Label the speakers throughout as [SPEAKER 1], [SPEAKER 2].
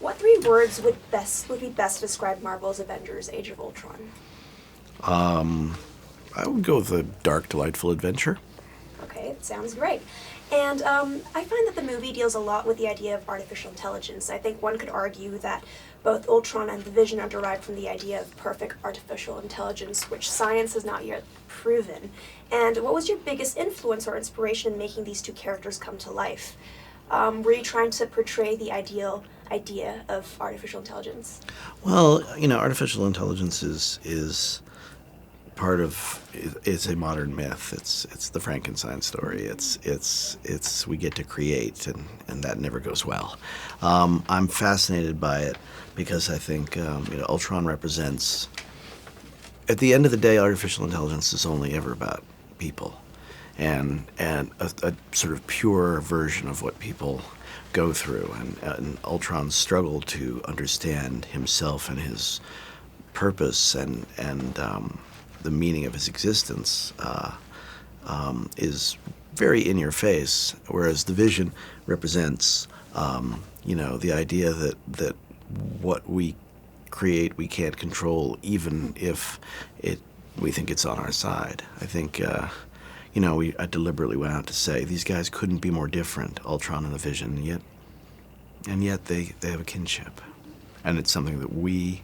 [SPEAKER 1] What three words would be best to describe Marvel's Avengers: Age of Ultron?
[SPEAKER 2] I would go with a dark, delightful adventure.
[SPEAKER 1] Okay, it sounds great. And I find that the movie deals a lot with the idea of artificial intelligence. I think one could argue that both Ultron and the Vision are derived from the idea of perfect artificial intelligence, which science has not yet proven. And what was your biggest influence or inspiration in making these two characters come to life? Were you trying to portray the ideal idea of artificial intelligence?
[SPEAKER 2] Well, artificial intelligence is part of it's a modern myth. It's the Frankenstein story. It's we get to create, and that never goes well. I'm fascinated by it because I think Ultron represents. At the end of the day, artificial intelligence is only ever about people, and a sort of pure version of what people go through, and Ultron's struggle to understand himself and his purpose and the meaning of his existence is very in your face, whereas the Vision represents, the idea that what we create we can't control, even if we think it's on our side. I think, I deliberately went out to say these guys couldn't be more different, Ultron and the Vision, and yet they have a kinship, and it's something that we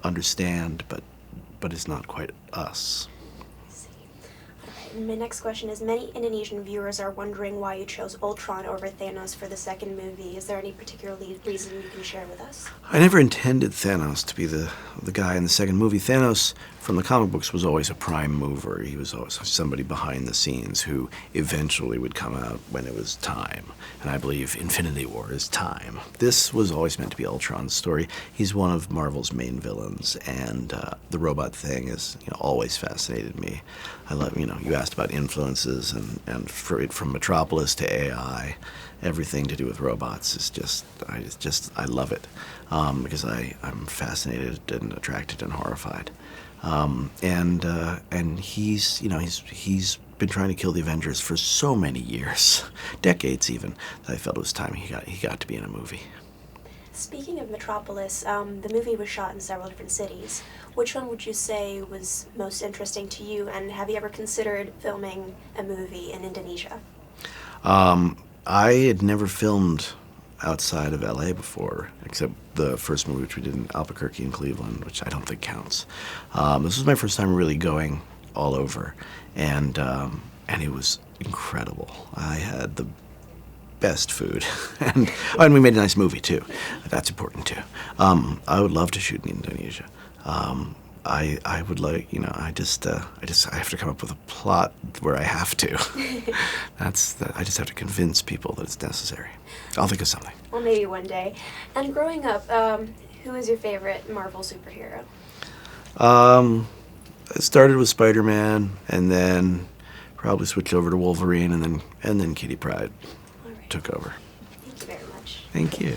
[SPEAKER 2] understand, but it's not quite us.
[SPEAKER 1] I see. All right, my next question is, many Indonesian viewers are wondering why you chose Ultron over Thanos for the second movie. Is there any particular reason you can share with us?
[SPEAKER 2] I never intended Thanos to be the guy in the second movie. Thanos, from the comic books, was always a prime mover. He was always somebody behind the scenes who eventually would come out when it was time. And I believe Infinity War is time. This was always meant to be Ultron's story. He's one of Marvel's main villains, and the robot thing has always fascinated me. I love, you asked about influences, and from Metropolis to AI, everything to do with robots is I love it because I'm fascinated and attracted and horrified. And he's been trying to kill the Avengers for so many years, decades even, that I felt it was time he got to be in a movie.
[SPEAKER 1] Speaking of Metropolis, the movie was shot in several different cities. Which one would you say was most interesting to you, and have you ever considered filming a movie in Indonesia?
[SPEAKER 2] I had never filmed outside of LA before, except the first movie, which we did in Albuquerque and Cleveland, which I don't think counts. This was my first time really going all over, and it was incredible. I had the best food, and we made a nice movie too. That's important too. I would love to shoot in Indonesia. I would like, I have to come up with a plot where I have to. I just have to convince people that it's necessary. I'll think of something.
[SPEAKER 1] Well, maybe one day. And growing up, who is your favorite Marvel superhero?
[SPEAKER 2] It started with Spider-Man, and then probably switched over to Wolverine, and then Kitty Pryde took over.
[SPEAKER 1] Thank you very much.
[SPEAKER 2] Thank you.